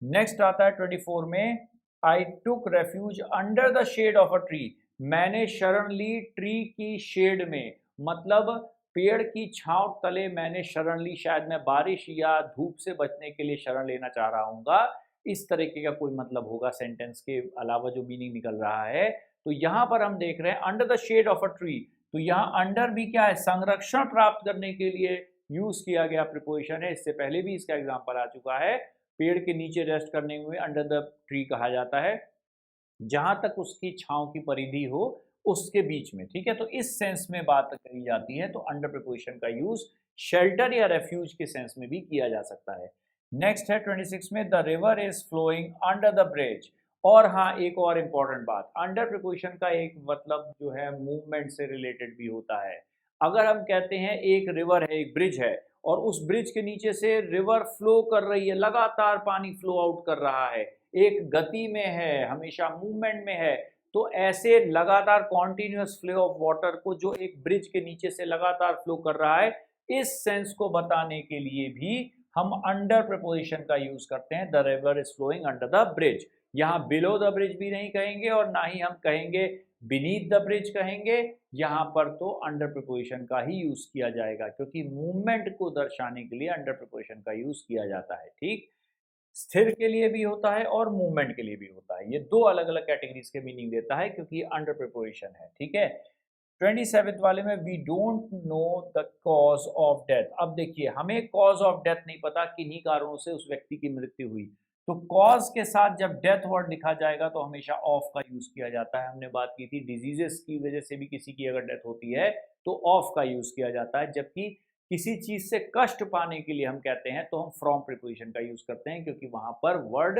Speaker 1: नेक्स्ट आता है 24 में, I took refuge under the shade of a tree. मैंने शरण ली ट्री की शेड में, मतलब पेड़ की छांव तले मैंने शरण ली, शायद मैं बारिश या धूप से बचने के लिए शरण लेना चाह रहा हूँगा। इस तरीके का कोई मतलब होगा सेंटेंस के अलावा जो मीनिंग निकल रहा है। तो यहाँ पर हम देख रहे हैं under the shade of a tree, तो यहाँ अंडर भी क्या है, संरक्षण प्राप्त करने के लिए यूज किया गया प्रीपोजिशन है। इससे पहले भी इसका एग्जाम्पल आ चुका है। पेड़ के नीचे रेस्ट करने में अंडर द ट्री कहा जाता है, जहां तक उसकी छांव की परिधि हो उसके बीच में, ठीक है। तो इस सेंस में बात करी जाती है, तो अंडर प्रीपोजिशन का यूज शेल्टर या रेफ्यूज के सेंस में भी किया जा सकता है। नेक्स्ट है 26 में, the river is flowing under the bridge. और हाँ, एक और इम्पॉर्टेंट बात, अंडर प्रीपोजिशन का एक मतलब जो है मूवमेंट से रिलेटेड भी होता है। अगर हम कहते हैं एक रिवर है, एक ब्रिज है, और उस ब्रिज के नीचे से रिवर फ्लो कर रही है, लगातार पानी फ्लो आउट कर रहा है, एक गति में है, हमेशा मूवमेंट में है, तो ऐसे लगातार कॉन्टिन्यूअस फ्लो ऑफ वाटर को जो एक ब्रिज के नीचे से लगातार फ्लो कर रहा है, इस सेंस को बताने के लिए भी हम अंडर प्रपोजिशन का यूज करते हैं। The river is flowing under the bridge. यहाँ बिलो द ब्रिज भी नहीं कहेंगे और ना ही हम कहेंगे बीनीथ द ब्रिज कहेंगे। यहाँ पर तो अंडर प्रपोजिशन का ही यूज किया जाएगा, क्योंकि मूवमेंट को दर्शाने के लिए अंडर प्रपोजिशन का यूज किया जाता है। ठीक, स्थिर के लिए भी होता है और मूवमेंट के लिए भी होता है। ये दो अलग अलग कैटेगरीज के मीनिंग देता है, क्योंकि ये अंडर प्रिपोजिशन है। ठीक है, 27th वाले में, we don't know the cause of death. अब देखिए, हमें कॉज ऑफ डेथ नहीं पता, किन्हीं कारणों से उस व्यक्ति की मृत्यु हुई, तो कॉज के साथ जब डेथ वर्ड लिखा जाएगा तो हमेशा ऑफ का यूज किया जाता है। हमने बात की थी डिजीजेस की वजह से भी किसी की अगर डेथ होती है तो ऑफ का यूज किया जाता है, जबकि किसी चीज से कष्ट पाने के लिए हम कहते हैं तो हम फ्रॉम प्रिपोजिशन का यूज करते हैं, क्योंकि वहां पर वर्ड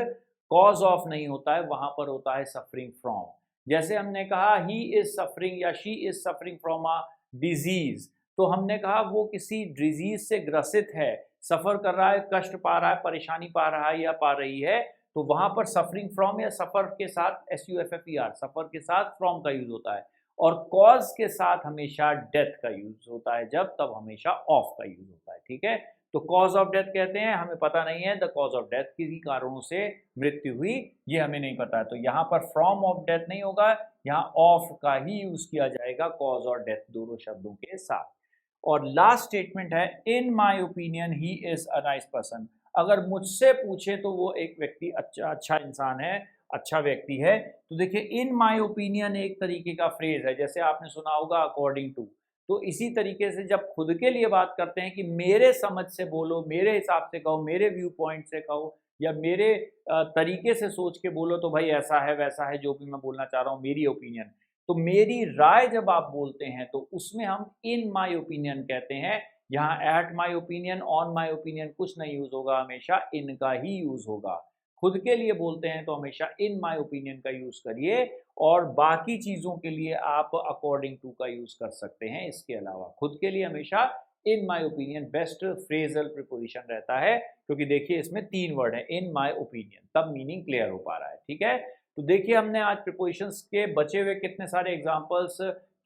Speaker 1: कॉज ऑफ नहीं होता है, वहां पर होता है सफरिंग फ्रॉम। जैसे हमने कहा ही इज सफरिंग या she is suffering from a disease, तो हमने कहा वो किसी डिजीज से ग्रसित है, सफर कर रहा है, कष्ट पा रहा है, परेशानी पा रहा है या पा रही है, तो वहां पर सफरिंग फ्रॉम या सफर के साथ SUFFER, सफर के साथ फ्रॉम का यूज होता है। और कॉज के साथ हमेशा डेथ का यूज होता है, जब तब हमेशा ऑफ का यूज होता है। ठीक है, तो कॉज ऑफ डेथ कहते हैं, हमें पता नहीं है द कॉज ऑफ डेथ, किसी कारणों से मृत्यु हुई, ये हमें नहीं पता है, तो यहाँ पर फ्रॉम ऑफ डेथ नहीं होगा, यहाँ ऑफ का ही यूज किया जाएगा कॉज और डेथ दोनों शब्दों के साथ। और लास्ट स्टेटमेंट है, in my opinion he is a nice person. अगर मुझसे पूछे तो वो एक व्यक्ति अच्छा इंसान है, अच्छा व्यक्ति है। तो देखिए, इन माई ओपिनियन एक तरीके का फ्रेज है, जैसे आपने सुना होगा अकॉर्डिंग टू। तो इसी तरीके से जब खुद के लिए बात करते हैं कि मेरे समझ से बोलो, मेरे हिसाब से कहो, मेरे व्यू पॉइंट से कहो, या मेरे तरीके से सोच के बोलो, तो भाई ऐसा है वैसा है, जो भी मैं बोलना चाह रहा हूँ, मेरी ओपिनियन। तो मेरी राय जब आप बोलते हैं तो उसमें हम इन माई ओपिनियन कहते हैं। यहाँ at my opinion, on my opinion कुछ नहीं यूज होगा, हमेशा इनका ही यूज होगा। खुद के लिए बोलते हैं तो हमेशा इन माई ओपिनियन का यूज करिए, और बाकी चीजों के लिए आप अकॉर्डिंग टू का यूज कर सकते हैं। इसके अलावा खुद के लिए हमेशा in my opinion best phrasal preposition रहता है, क्योंकि देखिए इसमें 3 वर्ड है, इन माई ओपिनियन, तब मीनिंग क्लियर हो पा रहा है। ठीक है, तो देखिए हमने आज प्रिपोजिशंस के बचे हुए कितने सारे एग्जांपल्स,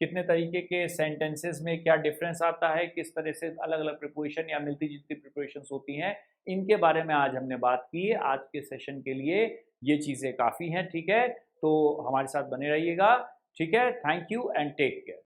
Speaker 1: कितने तरीके के सेंटेंसेस में क्या डिफरेंस आता है, किस तरह से अलग अलग प्रिपोजिशन या मिलती जुलती प्रिपोजिशंस होती हैं, इनके बारे में आज हमने बात की। आज के सेशन के लिए ये चीज़ें काफ़ी हैं। ठीक है, तो हमारे साथ बने रहिएगा। ठीक है, thank you and take care.